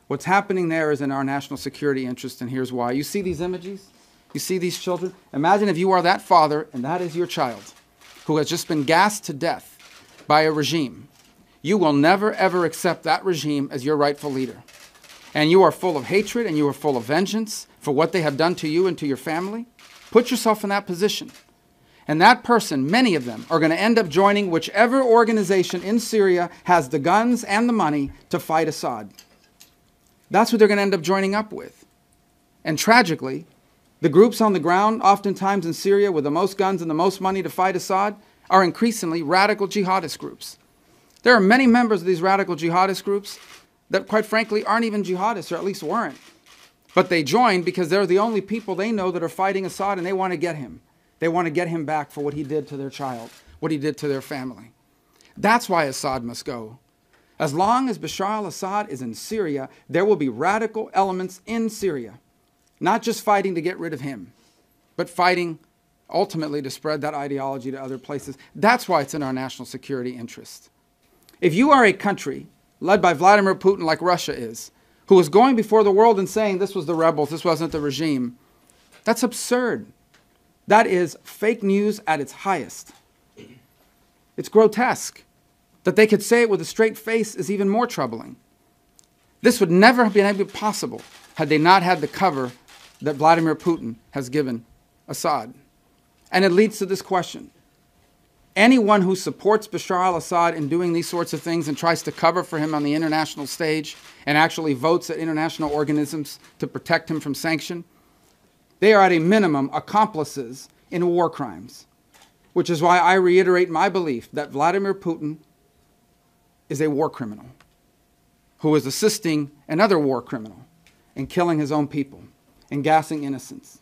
What's happening there is in our national security interest, and here's why. You see these images? You see these children? Imagine if you are that father and that is your child who has just been gassed to death by a regime. You will never, ever accept that regime as your rightful leader. And you are full of hatred and you are full of vengeance for what they have done to you and to your family. Put yourself in that position. And that person, many of them, are going to end up joining whichever organization in Syria has the guns and the money to fight Assad. That's what they're going to end up joining up with. And tragically, the groups on the ground, oftentimes in Syria with the most guns and the most money to fight Assad, are increasingly radical jihadist groups. There are many members of these radical jihadist groups that, quite frankly, aren't even jihadists, or at least weren't. But they joined because they're the only people they know that are fighting Assad, and they want to get him. They want to get him back for what he did to their child, what he did to their family. That's why Assad must go. As long as Bashar al-Assad is in Syria, there will be radical elements in Syria, not just fighting to get rid of him, but fighting ultimately to spread that ideology to other places. That's why it's in our national security interest. If you are a country led by Vladimir Putin like Russia is, who is going before the world and saying this was the rebels, this wasn't the regime, that's absurd. That is fake news at its highest. It's grotesque. That they could say it with a straight face is even more troubling. This would never have been possible had they not had the cover that Vladimir Putin has given Assad. And it leads to this question. Anyone who supports Bashar al-Assad in doing these sorts of things and tries to cover for him on the international stage and actually votes at international organisms to protect him from sanction, they are at a minimum accomplices in war crimes, which is why I reiterate my belief that Vladimir Putin is a war criminal who is assisting another war criminal in killing his own people and gassing innocents.